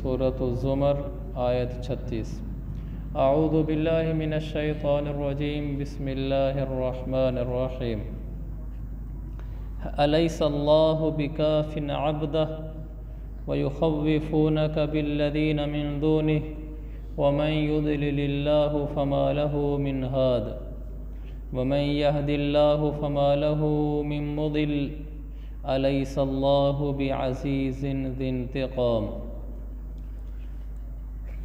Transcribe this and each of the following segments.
سورۃ الزمر آیت 36۔ اعوذ باللہ من الشیطان الرجیم، بسم اللہ الرحمن الرحیم۔ الیس اللہ بکاف عبدہ ویخوفونک بالذین من دونہ ومن یضلل اللہ فما لہ من ہاد ومن یہد اللہ فما لہ من مضل الیس اللہ بعزیز ذی انتقام۔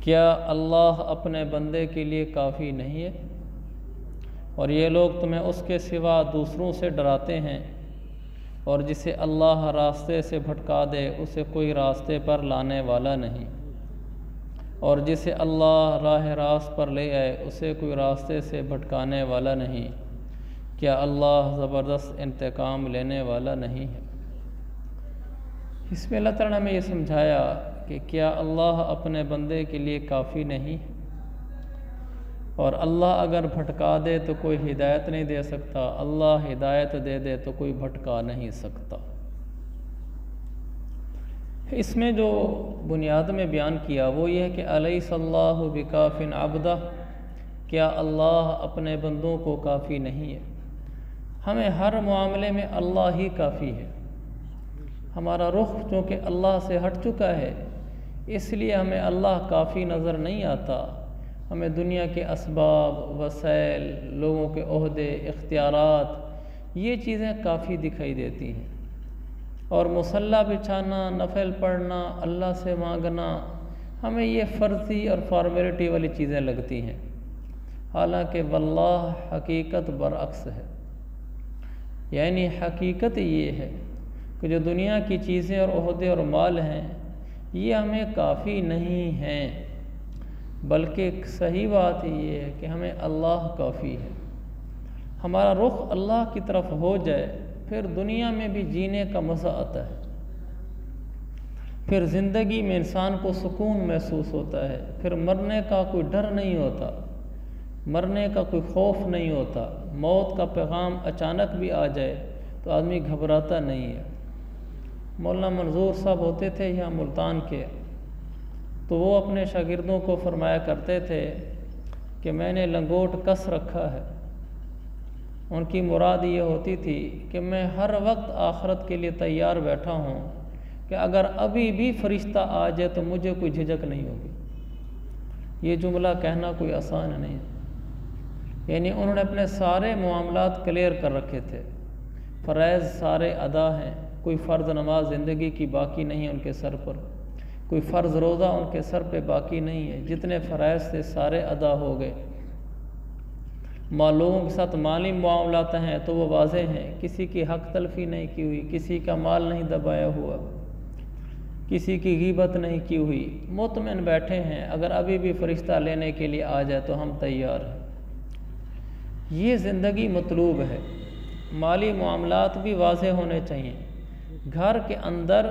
کیا اللہ اپنے بندے کے لیے کافی نہیں ہے؟ اور یہ لوگ تمہیں اس کے سوا دوسروں سے ڈراتے ہیں، اور جسے اللہ راستے سے بھٹکا دے اسے کوئی راستے پر لانے والا نہیں، اور جسے اللہ راہ راست پر لے آئے اسے کوئی راستے سے بھٹکانے والا نہیں۔ کیا اللہ زبردست انتقام لینے والا نہیں ہے؟ اس میں اللہ تعالیٰ نے ہمیں یہ سمجھایا کہ کیا اللہ اپنے بندے کے لیے کافی نہیں، اور اللہ اگر بھٹکا دے تو کوئی ہدایت نہیں دے سکتا، اللہ ہدایت دے دے تو کوئی بھٹکا نہیں سکتا۔ اس میں جو بنیاد میں بیان کیا وہ یہ ہے کہ الیس اللہ بکاف عبدہ، کیا اللہ اپنے بندوں کو کافی نہیں ہے؟ ہمیں ہر معاملے میں اللہ ہی کافی ہے۔ ہمارا رخ چونکہ اللہ سے ہٹ چکا ہے، اس لیے ہمیں اللہ کافی نظر نہیں آتا۔ ہمیں دنیا کے اسباب، وسائل، لوگوں کے عہدے، اختیارات، یہ چیزیں کافی دکھائی دیتی ہیں، اور مصلی بچھانا، نفل پڑھنا، اللہ سے مانگنا، ہمیں یہ فرضی اور فارمیلٹی والی چیزیں لگتی ہیں، حالانکہ واللہ حقیقت برعکس ہے۔ یعنی حقیقت یہ ہے کہ جو دنیا کی چیزیں اور عہدے اور مال ہیں یہ ہمیں کافی نہیں ہیں، بلکہ صحیح بات یہ ہے کہ ہمیں اللہ کافی ہے۔ ہمارا رخ اللہ کی طرف ہو جائے پھر دنیا میں بھی جینے کا مزہ آتا ہے، پھر زندگی میں انسان کو سکون محسوس ہوتا ہے، پھر مرنے کا کوئی ڈر نہیں ہوتا، مرنے کا کوئی خوف نہیں ہوتا۔ موت کا پیغام اچانک بھی آ جائے تو آدمی گھبراتا نہیں ہے۔ مولانا منظور صاحب ہوتے تھے یہاں ملتان کے، تو وہ اپنے شاگردوں کو فرمایا کرتے تھے کہ میں نے لنگوٹ کس رکھا ہے۔ ان کی مراد یہ ہوتی تھی کہ میں ہر وقت آخرت کے لیے تیار بیٹھا ہوں کہ اگر ابھی بھی فرشتہ آ جائے تو مجھے کوئی جھجک نہیں ہوگی۔ یہ جملہ کہنا کوئی آسان نہیں ہے۔ یعنی انہوں نے اپنے سارے معاملات کلیئر کر رکھے تھے، فرائض سارے ادا ہیں، کوئی فرض نماز زندگی کی باقی نہیں ہے ان کے سر پر، کوئی فرض روزہ ان کے سر پہ باقی نہیں ہے، جتنے فرائض تھے سارے ادا ہو گئے۔ لوگوں کے ساتھ مالی معاملات ہیں تو وہ واضح ہیں، کسی کی حق تلفی نہیں کی ہوئی، کسی کا مال نہیں دبایا ہوا، کسی کی غیبت نہیں کی ہوئی، مطمئن بیٹھے ہیں، اگر ابھی بھی فرشتہ لینے کے لیے آ جائے تو ہم تیار ہیں۔ یہ زندگی مطلوب ہے۔ مالی معاملات بھی واضح ہونے چاہیے، گھر کے اندر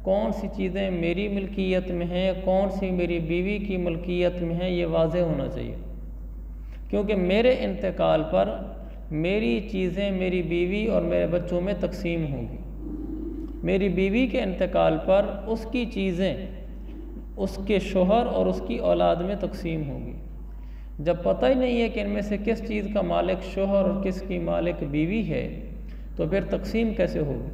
کون سی چیزیں میری ملکیت میں ہیں، کون سی میری بیوی کی ملکیت میں ہیں، یہ واضح ہونا چاہیے، کیونکہ میرے انتقال پر میری چیزیں میری بیوی اور میرے بچوں میں تقسیم ہوں گی، میری بیوی کے انتقال پر اس کی چیزیں اس کے شوہر اور اس کی اولاد میں تقسیم ہوں گی۔ جب پتہ ہی نہیں ہے کہ ان میں سے کس چیز کا مالک شوہر اور کس کی مالک بیوی ہے تو پھر تقسیم کیسے ہوگی؟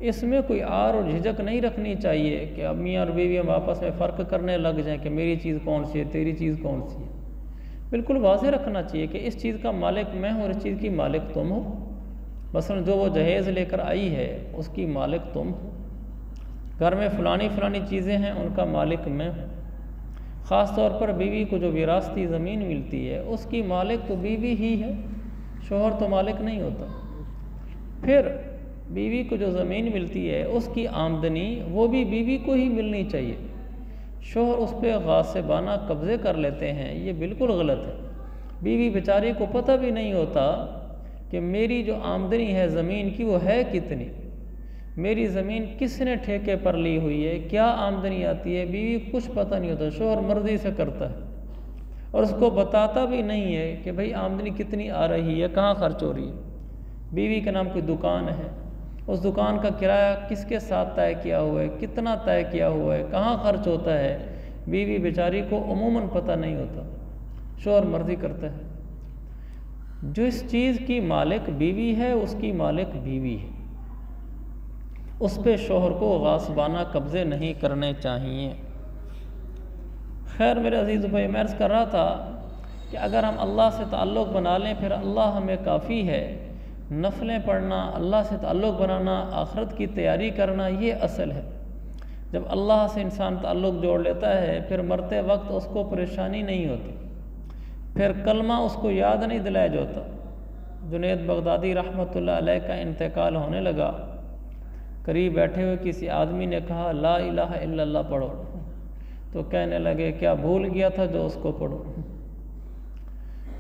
اس میں کوئی آر اور جھجک نہیں رکھنی چاہیے کہ اب میاں اور بیوی ہم آپس میں فرق کرنے لگ جائیں کہ میری چیز کون سی ہے، تیری چیز کون سی ہے۔ بالکل واضح رکھنا چاہیے کہ اس چیز کا مالک میں ہوں اور اس چیز کی مالک تم ہو۔ مثلا جو وہ جہیز لے کر آئی ہے اس کی مالک تم ہو، گھر میں فلانی چیزیں ہیں ان کا مالک میں ہوں۔ خاص طور پر بیوی کو جو وراثتی زمین ملتی ہے اس کی مالک تو بیوی ہی ہے، شوہر تو مالک نہیں ہوتا۔ پھر بیوی کو جو زمین ملتی ہے اس کی آمدنی وہ بھی بیوی کو ہی ملنی چاہیے، شوہر اس پہ غاصبانہ قبضے کر لیتے ہیں، یہ بالکل غلط ہے۔ بیوی بیچاری کو پتہ بھی نہیں ہوتا کہ میری جو آمدنی ہے زمین کی وہ ہے کتنی، میری زمین کس نے ٹھیکے پر لی ہوئی ہے، کیا آمدنی آتی ہے، بیوی کچھ پتہ نہیں ہوتا، شوہر مرضی سے کرتا ہے اور اس کو بتاتا بھی نہیں ہے کہ بھئی آمدنی کتنی آ رہی ہے، کہاں خرچ ہو رہی ہے۔ بیوی کے نام کوئی دکان ہے، اس دکان کا کرایہ کس کے ساتھ طے کیا ہوا ہے، کتنا طے کیا ہوا ہے، کہاں خرچ ہوتا ہے، بیوی بیچاری کو عموماً پتہ نہیں ہوتا، شوہر مرضی کرتا ہے۔ جو اس چیز کی مالک بیوی ہے اس کی مالک بیوی ہے، اس پہ شوہر کو غاصبانہ قبضے نہیں کرنے چاہیے۔ خیر میرے عزیز بھائی، میں عرض کر رہا تھا کہ اگر ہم اللہ سے تعلق بنا لیں پھر اللہ ہمیں کافی ہے۔ نفلیں پڑھنا، اللہ سے تعلق بنانا، آخرت کی تیاری کرنا، یہ اصل ہے۔ جب اللہ سے انسان تعلق جوڑ لیتا ہے پھر مرتے وقت اس کو پریشانی نہیں ہوتی، پھر کلمہ اس کو یاد نہیں دلایا جاتا۔ جنید بغدادی رحمۃ اللہ علیہ کا انتقال ہونے لگا، قریب بیٹھے ہوئے کسی آدمی نے کہا لا الہ الا اللہ پڑھو، تو کہنے لگے کیا بھول گیا تھا جو اس کو پڑھو،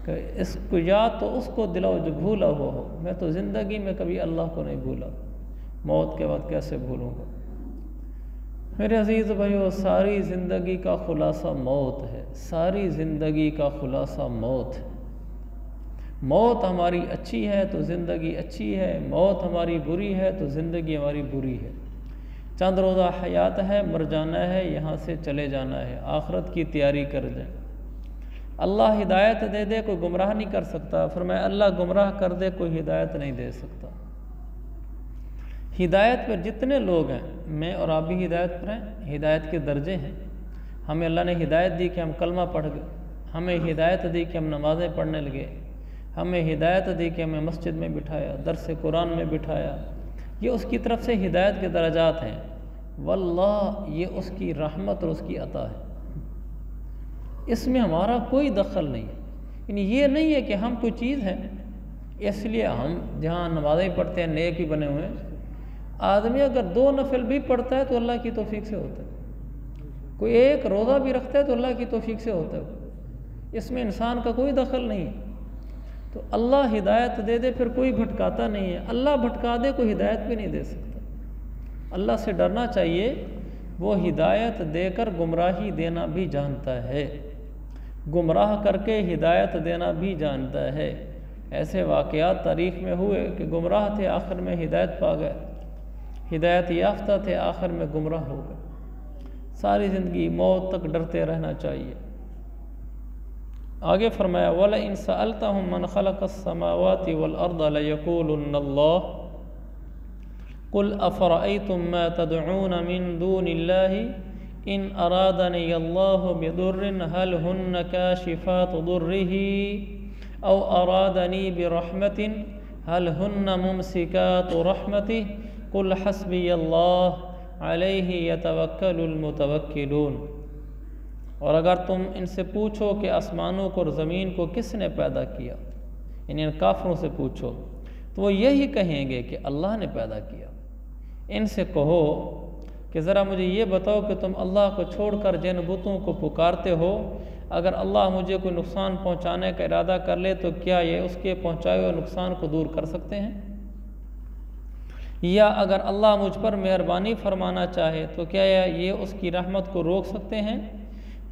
کہ اس کو یاد تو اس کو دلاؤ جو بھولا ہوا ہو، میں تو زندگی میں کبھی اللہ کو نہیں بھولا، موت کے بعد کیسے بھولوں گا۔ میرے عزیز بھائیو، ساری زندگی کا خلاصہ موت ہے، ساری زندگی کا خلاصہ موت ہے۔ موت ہماری اچھی ہے تو زندگی اچھی ہے، موت ہماری بری ہے تو زندگی ہماری بری ہے۔ چند روزہ حیات ہے، مر جانا ہے، یہاں سے چلے جانا ہے، آخرت کی تیاری کر جائیں۔ اللہ ہدایت دے دے کوئی گمراہ نہیں کر سکتا، فرمایا اللہ گمراہ کر دے کوئی ہدایت نہیں دے سکتا۔ ہدایت پر جتنے لوگ ہیں، میں اور آپ بھی ہدایت پر ہیں، ہدایت کے درجے ہیں۔ ہمیں اللہ نے ہدایت دی کہ ہم کلمہ پڑھ گئے، ہمیں ہدایت دی کہ ہم نمازیں پڑھنے لگے، ہمیں ہدایت دی کہ ہمیں مسجد میں بٹھایا، درس قرآن میں بٹھایا، یہ اس کی طرف سے ہدایت کے درجات ہیں۔ واللہ یہ اس کی رحمت اور اس کی عطا ہے، اس میں ہمارا کوئی دخل نہیں ہے۔ یعنی یہ نہیں ہے کہ ہم کوئی چیز ہیں اس لیے ہم جہاں نمازیں پڑھتے ہیں نیک ہی بنے ہوئے ہیں۔ آدمی اگر 2 نفل بھی پڑھتا ہے تو اللہ کی توفیق سے ہوتا ہے، کوئی ایک روزہ بھی رکھتا ہے تو اللہ کی توفیق سے ہوتا ہے، اس میں انسان کا کوئی دخل نہیں ہے۔ تو اللہ ہدایت دے دے پھر کوئی بھٹکاتا نہیں ہے، اللہ بھٹکا دے کوئی ہدایت بھی نہیں دے سکتا۔ اللہ سے ڈرنا چاہیے، وہ ہدایت دے کر گمراہی دینا بھی جانتا ہے، گمراہ کر کے ہدایت دینا بھی جانتا ہے۔ ایسے واقعات تاریخ میں ہوئے کہ گمراہ تھے آخر میں ہدایت پا گئے، ہدایت یافتہ تھے آخر میں گمراہ ہو گئے۔ ساری زندگی موت تک ڈرتے رہنا چاہیے۔ آگے فرمایا وَلَئِن سَأَلْتَهُم مَّنْ خَلَقَ السَّمَاوَاتِ وَالْأَرْضَ لَيَقُولُنَّ اللَّهُ قُلْ أَفَرَأَيْتُم مَّا تَدْعُونَ مِن دُونِ اللَّهِ إِنْ أَرَادَنِيَ اللَّهُ بِضُرٍّ هَلْ هُنَّ كَاشِفَاتُ ضُرِّهِ أَوْ أَرَادَنِي بِرَحْمَةٍ هَلْ هُنَّ مُمْسِكَاتُ رَحْمَتِهِ قُلْ حَسْبِيَ اللَّهُ عَلَيْهِ يَتَوَكَّلُ الْمُتَوَكِّلُونَ۔ اور اگر تم ان سے پوچھو کہ آسمانوں کو اور زمین کو کس نے پیدا کیا، یعنی ان کافروں سے پوچھو تو وہ یہی کہیں گے کہ اللہ نے پیدا کیا۔ ان سے کہو کہ ذرا مجھے یہ بتاؤ کہ تم اللہ کو چھوڑ کر جن بتوں کو پکارتے ہو، اگر اللہ مجھے کوئی نقصان پہنچانے کا ارادہ کر لے تو کیا یہ اس کے پہنچائے ہوئے نقصان کو دور کر سکتے ہیں؟ یا اگر اللہ مجھ پر مہربانی فرمانا چاہے تو کیا یہ اس کی رحمت کو روک سکتے ہیں؟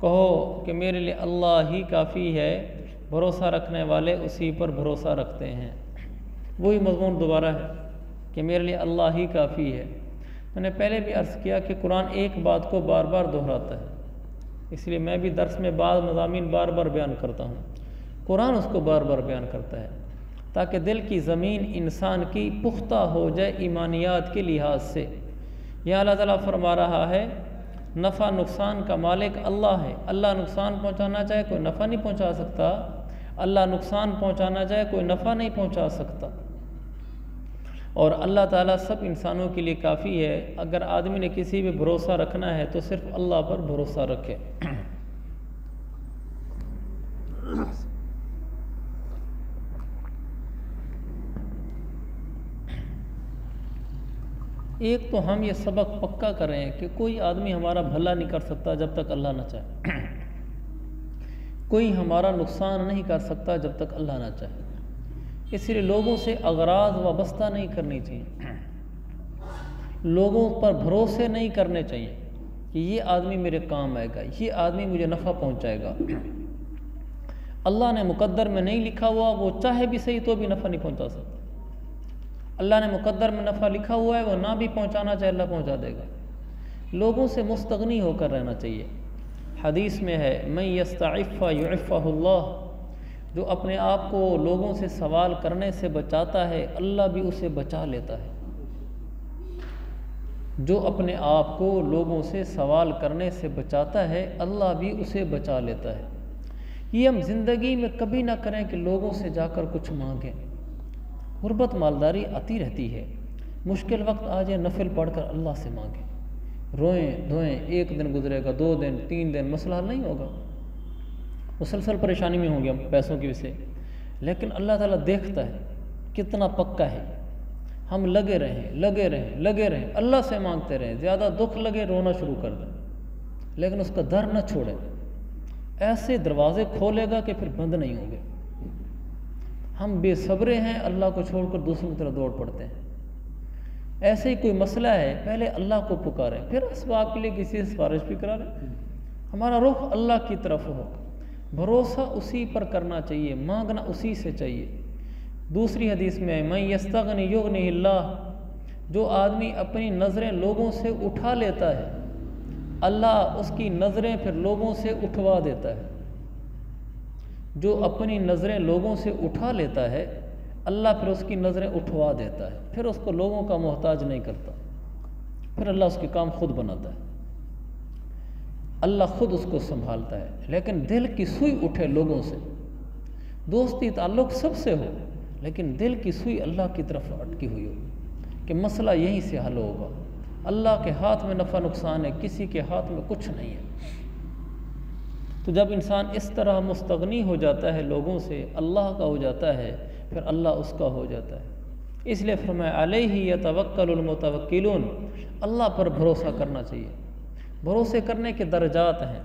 کہو کہ میرے لیے اللہ ہی کافی ہے، بھروسہ رکھنے والے اسی پر بھروسہ رکھتے ہیں۔ وہی مضمون دوبارہ ہے کہ میرے لیے اللہ ہی کافی ہے۔ میں نے پہلے بھی عرض کیا کہ قرآن ایک بات کو بار بار دہراتا ہے، اس لیے میں بھی درس میں بعض مضامین بار بار بیان کرتا ہوں، قرآن اس کو بار بار بیان کرتا ہے تاکہ دل کی زمین انسان کی پختہ ہو جائے ایمانیات کے لحاظ سے۔ یہاں اللہ تعالیٰ فرما رہا ہے نفع نقصان کا مالک اللہ ہے، اللہ نقصان پہنچانا چاہے کوئی نفع نہیں پہنچا سکتا، اللہ نقصان پہنچانا چاہے کوئی نفع نہیں پہنچا سکتا، اور اللہ تعالیٰ سب انسانوں کے لیے کافی ہے۔ اگر آدمی نے کسی بھی بھروسہ رکھنا ہے تو صرف اللہ پر بھروسہ رکھے۔ ایک تو ہم یہ سبق پکا کریں کہ کوئی آدمی ہمارا بھلا نہیں کر سکتا جب تک اللہ نہ چاہے، کوئی ہمارا نقصان نہیں کر سکتا جب تک اللہ نہ چاہے۔ اس لیے لوگوں سے اغراض وابستہ نہیں کرنی چاہیے، لوگوں پر بھروسے نہیں کرنے چاہیے کہ یہ آدمی میرے کام آئے گا، یہ آدمی مجھے نفع پہنچائے گا۔ اللہ نے مقدر میں نہیں لکھا ہوا، وہ چاہے بھی صحیح تو بھی نفع نہیں پہنچا سکتا۔ اللہ نے مقدر میں نفع لکھا ہوا ہے، وہ نہ بھی پہنچانا چاہے اللہ پہنچا دے گا۔ لوگوں سے مستغنی ہو کر رہنا چاہیے۔ حدیث میں ہے من یستعف یعفہ اللہ، جو اپنے آپ کو لوگوں سے سوال کرنے سے بچاتا ہے اللہ بھی اسے بچا لیتا ہے۔ جو اپنے آپ کو لوگوں سے سوال کرنے سے بچاتا ہے اللہ بھی اسے بچا لیتا ہے۔ یہ ہم زندگی میں کبھی نہ کریں کہ لوگوں سے جا کر کچھ مانگیں۔ غربت مالداری آتی رہتی ہے، مشکل وقت آ جائے نفل پڑھ کر اللہ سے مانگیں، روئیں دھوئیں، 1 دن گزرے گا، 2 دن، 3 دن، مسئلہ حل نہیں ہوگا، مسلسل پریشانی میں ہوں گے ہم پیسوں کی وجہ سے، لیکن اللہ تعالیٰ دیکھتا ہے کتنا پکا ہے۔ ہم لگے رہیں اللہ سے مانگتے رہیں، زیادہ دکھ لگے رونا شروع کر دیں، لیکن اس کا در نہ چھوڑیں، ایسے دروازے کھولے گا کہ پھر بند نہیں ہوں گے۔ ہم بے صبرے ہیں، اللہ کو چھوڑ کر دوسروں کی طرف دوڑ پڑتے ہیں۔ ایسے ہی کوئی مسئلہ ہے پہلے اللہ کو پکاریں، پھر اسباب کے لیے کسی سے سفارش بھی کرا لیں۔ ہمارا رخ اللہ کی طرف ہو، بھروسہ اسی پر کرنا چاہیے، مانگنا اسی سے چاہیے۔ دوسری حدیث میں ہے من یستغنی یغنہ اللہ، جو آدمی اپنی نظریں لوگوں سے اٹھا لیتا ہے اللہ اس کی نظریں پھر لوگوں سے اٹھوا دیتا ہے۔ جو اپنی نظریں لوگوں سے اٹھا لیتا ہے اللہ پھر اس کی نظریں اٹھوا دیتا ہے، پھر اس کو لوگوں کا محتاج نہیں کرتا، پھر اللہ اس کے کام خود بناتا ہے، اللہ خود اس کو سنبھالتا ہے۔ لیکن دل کی سوئی اٹھے لوگوں سے، دوستی تعلق سب سے ہو لیکن دل کی سوئی اللہ کی طرف اٹکی ہوئی ہو کہ مسئلہ یہیں سے حل ہوگا، اللہ کے ہاتھ میں نفع نقصان ہے، کسی کے ہاتھ میں کچھ نہیں ہے۔ تو جب انسان اس طرح مستغنی ہو جاتا ہے لوگوں سے، اللہ کا ہو جاتا ہے، پھر اللہ اس کا ہو جاتا ہے۔ اس لیے فرمایا علیہ یتوکل المتوکلون، اللہ پر بھروسہ کرنا چاہیے۔ بھروسے کرنے کے درجات ہیں،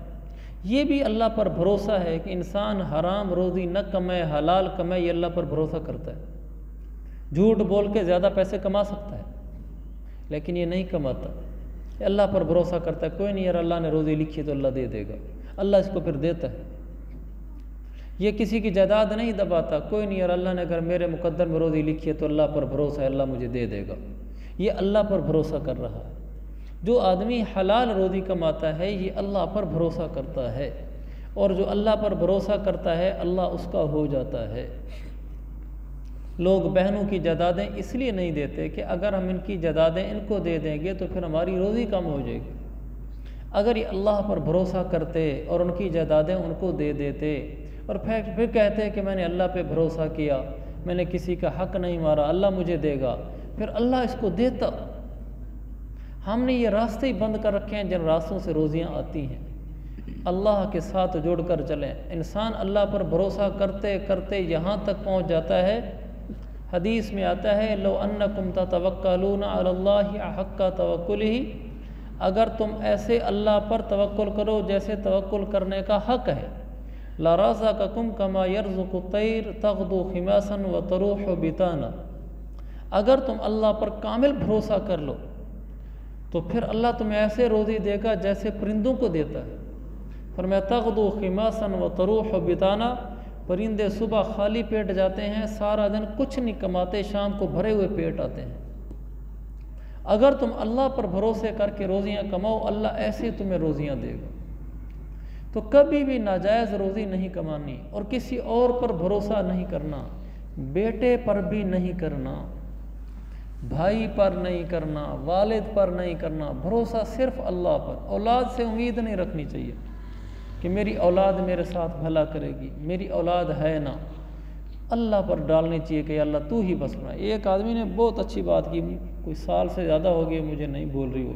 یہ بھی اللہ پر بھروسہ ہے کہ انسان حرام روزی نہ کمائے، حلال کمائے، یہ اللہ پر بھروسہ کرتا ہے۔ جھوٹ بول کے زیادہ پیسے کما سکتا ہے لیکن یہ نہیں کماتا، یہ اللہ پر بھروسہ کرتا ہے، کوئی نہیں یار اللہ نے روزی لکھی تو اللہ دے دے گا، اللہ اس کو پھر دیتا ہے۔ یہ کسی کی جائیداد نہیں دباتا، کوئی نہیں یار اللہ نے اگر میرے مقدر میں روزی لکھی ہے تو اللہ پر بھروسہ ہے، اللہ مجھے دے دے گا، یہ اللہ پر بھروسہ کر رہا ہے۔ جو آدمی حلال روزی کماتا ہے یہ اللہ پر بھروسہ کرتا ہے، اور جو اللہ پر بھروسہ کرتا ہے اللہ اس کا ہو جاتا ہے۔ لوگ بہنوں کی جائیدادیں اس لیے نہیں دیتے کہ اگر ہم ان کی جائیدادیں ان کو دے دیں گے تو پھر ہماری روزی کم ہو جائے گی۔ اگر یہ اللہ پر بھروسہ کرتے اور ان کی جائیدادیں ان کو دے دیتے اور پھر کہتے کہ میں نے اللہ پہ بھروسہ کیا، میں نے کسی کا حق نہیں مارا، اللہ مجھے دے گا، پھر اللہ اس کو دیتا۔ ہم نے یہ راستے ہی بند کر رکھے ہیں جن راستوں سے روزیاں آتی ہیں۔ اللہ کے ساتھ جوڑ کر چلیں۔ انسان اللہ پر بھروسہ کرتے کرتے یہاں تک پہنچ جاتا ہے، حدیث میں آتا ہے لو انکم تتوکلون علی اللہ حق توکلہ، اگر تم ایسے اللہ پر توکل کرو جیسے توکل کرنے کا حق ہے، لرزقکم کما یرزق الطیر تغدو خماسا وتروح بطانا، اگر تم اللہ پر کامل بھروسہ کر لو تو پھر اللہ تمہیں ایسے روزی دے گا جیسے پرندوں کو دیتا ہے۔ فرمایا تغدو خماسا وتروح بطانا، پرندے صبح خالی پیٹ جاتے ہیں، سارا دن کچھ نہیں کماتے، شام کو بھرے ہوئے پیٹ آتے ہیں۔ اگر تم اللہ پر بھروسے کر کے روزیاں کماؤ اللہ ایسے تمہیں روزیاں دے گا۔ تو کبھی بھی ناجائز روزی نہیں کمانی اور کسی اور پر بھروسہ نہیں کرنا، بیٹے پر بھی نہیں کرنا، بھائی پر نہیں کرنا، والد پر نہیں کرنا، بھروسہ صرف اللہ پر۔ اولاد سے امید نہیں رکھنی چاہیے کہ میری اولاد میرے ساتھ بھلا کرے گی، میری اولاد ہے نا، اللہ پر ڈالنی چاہیے کہ اللہ تو ہی بس بنا۔ ایک آدمی نے بہت اچھی بات کی، کوئی سال سے زیادہ ہو گئی، مجھے نہیں بول رہی وہ،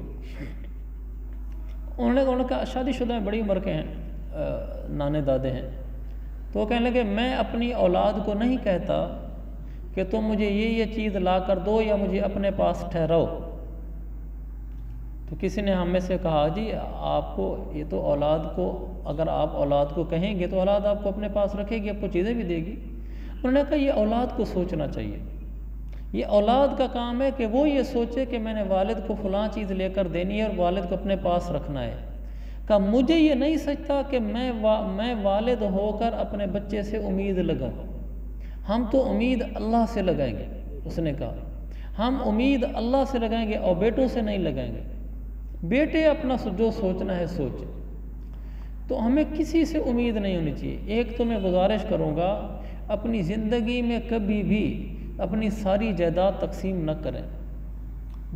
انہوں نے کہا شادی شدہ ہیں، بڑی عمر کے ہیں، نانے دادے ہیں، تو وہ کہنے لگے میں اپنی اولاد کو نہیں کہتا کہ تم مجھے یہ چیز لا کر دو یا مجھے اپنے پاس ٹھہراؤ۔ تو کسی نے ہم میں سے کہا جی آپ کو یہ تو اولاد کو، اگر آپ اولاد کو کہیں گے تو اولاد آپ کو اپنے پاس رکھے گی، آپ کو چیزیں بھی دے گی۔ انہوں نے کہا یہ اولاد کو سوچنا چاہیے، یہ اولاد کا کام ہے کہ وہ یہ سوچے کہ میں نے والد کو فلاں چیز لے کر دینی ہے اور والد کو اپنے پاس رکھنا ہے۔ کہا مجھے یہ نہیں سچتا کہ میں والد ہو کر اپنے بچے سے امید لگاؤں، ہم تو امید اللہ سے لگائیں گے۔ اس نے کہا ہم امید اللہ سے لگائیں گے اور بیٹوں سے نہیں لگائیں گے۔ بیٹے اپنا جو سوچنا ہے سوچیں، تو ہمیں کسی سے امید نہیں ہونی چاہیے۔ ایک تو میں گزارش کروں گا، اپنی زندگی میں کبھی بھی اپنی ساری جائیداد تقسیم نہ کریں،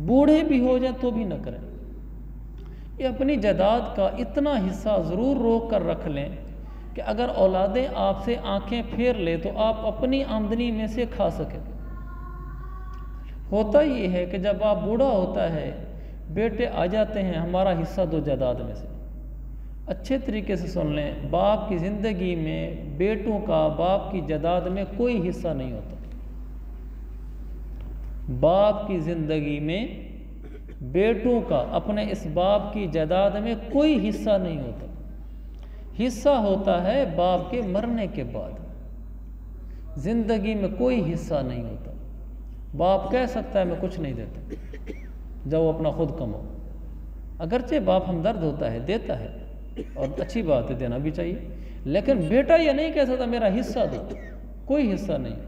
بوڑھے بھی ہو جائیں تو بھی نہ کریں۔ یہ اپنی جائیداد کا اتنا حصہ ضرور روک کر رکھ لیں کہ اگر اولادیں آپ سے آنکھیں پھیر لے تو آپ اپنی آمدنی میں سے کھا سکیں۔ ہوتا یہ ہے کہ جب آپ بوڑھا ہوتا ہے، بیٹے آ جاتے ہیں، ہمارا حصہ دو جائیداد میں سے۔ اچھے طریقے سے سن لیں، باپ کی زندگی میں بیٹوں کا باپ کی جائیداد میں کوئی حصہ نہیں ہوتا۔ باپ کی زندگی میں بیٹوں کا اپنے اس باپ کی جائیداد میں کوئی حصہ نہیں ہوتا۔ حصہ ہوتا ہے باپ کے مرنے کے بعد، زندگی میں کوئی حصہ نہیں ہوتا۔ باپ کہہ سکتا ہے میں کچھ نہیں دیتا، جب وہ اپنا خود کماؤ، اگرچہ باپ ہمدرد ہوتا ہے، دیتا ہے، اور اچھی بات ہے، دینا بھی چاہیے، لیکن بیٹا یہ نہیں کہہ سکتا میرا حصہ دو، کوئی حصہ نہیں۔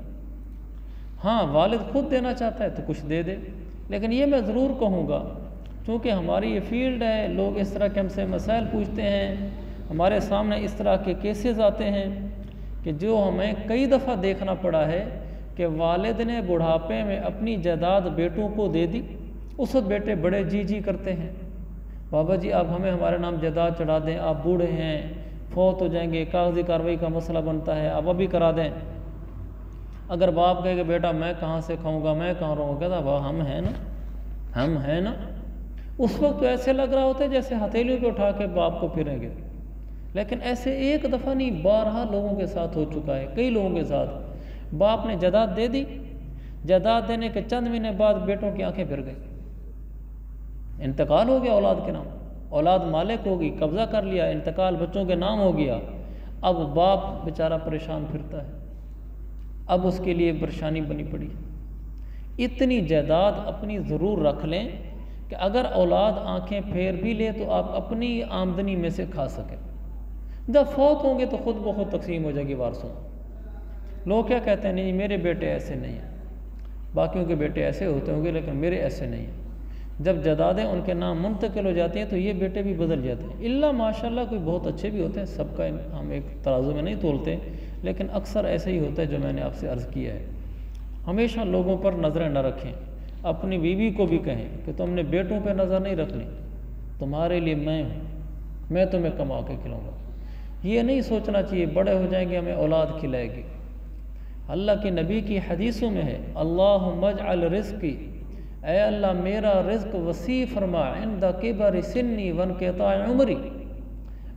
ہاں والد خود دینا چاہتا ہے تو کچھ دے دے، لیکن یہ میں ضرور کہوں گا، چونکہ ہماری یہ فیلڈ ہے، لوگ اس طرح کے ہم سے مسائل پوچھتے ہیں، ہمارے سامنے اس طرح کے کیسز آتے ہیں کہ جو ہمیں کئی دفعہ دیکھنا پڑا ہے کہ والد نے بڑھاپے میں اپنی جائیداد بیٹوں کو دے دی، اس وقت بیٹے بڑے جی کرتے ہیں، بابا جی آپ ہمیں ہمارے نام جائیداد چڑھا دیں، آپ بوڑھے ہیں، فوت ہو جائیں گے، کاغذی کارروائی کا مسئلہ بنتا ہے، آپ ابھی کرا دیں۔ اگر باپ کہے کہ بیٹا میں کہاں سے کھاؤں گا، میں کہاں رہوں گا، کہتا وہ ہم ہیں نا۔ اس وقت تو ایسے لگ رہا ہوتا ہے جیسے ہتھیلیوں پہ اٹھا کے باپ کو پھریں گے، لیکن ایسے ایک دفعہ نہیں، بارہا لوگوں کے ساتھ ہو چکا ہے، کئی لوگوں کے ساتھ۔ باپ نے جائیداد دے دی، جائیداد دینے کے چند مہینے بعد بیٹوں کی آنکھیں پھر گئی، انتقال ہو گیا اولاد کے نام، اولاد مالک ہوگی، قبضہ کر لیا، انتقال بچوں کے نام ہو گیا۔ اب باپ بیچارہ پریشان پھرتا ہے، اب اس کے لیے پریشانی بنی پڑی۔ اتنی جائیداد اپنی ضرور رکھ لیں کہ اگر اولاد آنکھیں پھیر بھی لے تو آپ اپنی آمدنی میں سے کھا سکیں۔ جب فوت ہوں گے تو خود بخود تقسیم ہو جائے گی وارثوں۔ لوگ کیا کہتے ہیں، نہیں میرے بیٹے ایسے نہیں ہیں، باقیوں کے بیٹے ایسے ہوتے ہوں گے لیکن میرے ایسے نہیں ہیں۔ جب جائیدادیں ان کے نام منتقل ہو جاتی ہیں تو یہ بیٹے بھی بدل جاتے ہیں، اللہ ماشاءاللہ کوئی بہت اچھے بھی ہوتے ہیں، سب کا ہم ایک ترازو میں نہیں تولتے، لیکن اکثر ایسے ہی ہوتا ہے جو میں نے آپ سے عرض کیا ہے۔ ہمیشہ لوگوں پر نظریں نہ رکھیں، اپنی بیوی کو بھی کہیں کہ تم نے بیٹوں پہ نظر نہیں رکھنی، تمہارے لیے میں ہوں، میں تمہیں کما کے کھلاؤں گا۔ یہ نہیں سوچنا چاہیے بڑے ہو جائیں گے ہمیں اولاد کھلائے گی۔ اللہ کے نبی کی حدیثوں میں ہے، اللہم اجعل رزقی، اے اللہ میرا رزق وسیع فرما، عند کبر سنی وانقطاع عمری،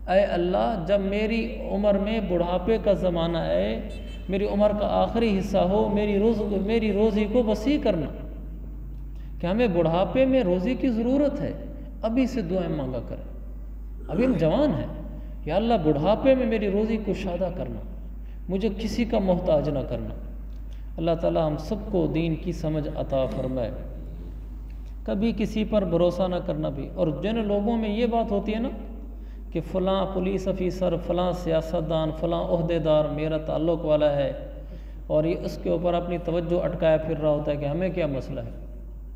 اے اللہ جب میری عمر میں بڑھاپے کا زمانہ ہے، میری عمر کا آخری حصہ ہو، میری روزی کو وسیع کرنا، کہ ہمیں بڑھاپے میں روزی کی ضرورت ہے، ابھی سے دعائیں مانگا کریں، ابھی ہم جوان ہیں، یا اللہ بڑھاپے میں میری روزی کو شادہ کرنا، مجھے کسی کا محتاج نہ کرنا۔ اللہ تعالی ہم سب کو دین کی سمجھ عطا فرمائے۔ کبھی کسی پر بھروسہ نہ کرنا بھی، اور جن لوگوں میں یہ بات ہوتی ہے نا کہ فلاں پولیس افیسر، فلاں سیاستدان، فلاں عہدیدار میرا تعلق والا ہے، اور یہ اس کے اوپر اپنی توجہ اٹکایا پھر رہا ہوتا ہے کہ ہمیں کیا مسئلہ ہے،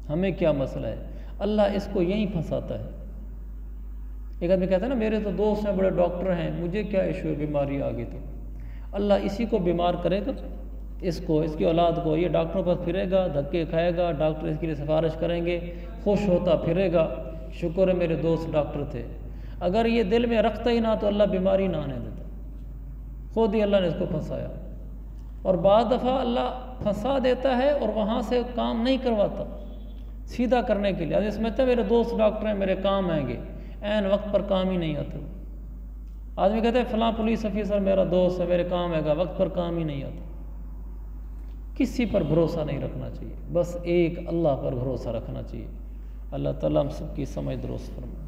ہمیں کیا مسئلہ ہے، اللہ اس کو یہیں پھنساتا ہے۔ ایک آدمی کہتا ہے نا میرے تو دوست ہیں بڑے ڈاکٹر ہیں، مجھے کیا ایشو ہے، بیماری آ گئی تو اللہ اسی کو بیمار کرے گا، اس کی اولاد کو، یہ ڈاکٹروں پر پھرے گا، دھکے کھائے گا، ڈاکٹر اس کے لیے سفارش کریں گے، خوش ہوتا پھرے گا، شکر ہے میرے دوست ڈاکٹر تھے۔ اگر یہ دل میں رکھتا ہی نہ تو اللہ بیماری نہ آنے دیتا، خود ہی اللہ نے اس کو پھنسایا۔ اور بعض دفعہ اللہ پھنسا دیتا ہے اور وہاں سے کام نہیں کرواتا، سیدھا کرنے کے لیے۔ آدمی سمجھتا ہے میرے دوست ڈاکٹر ہیں، میرے کام آئیں گے، عین وقت پر کام ہی نہیں آتا۔ آدمی کہتا ہے فلاں پولیس افیسر میرا دوست ہے، میرے کام آئے گا، وقت پر کام ہی نہیں آتا۔ کسی پر بھروسہ نہیں رکھنا چاہیے، بس ایک اللہ پر بھروسہ رکھنا چاہیے۔ اللہ تعالیٰ ہم سب کی سمجھ درست فرمائے۔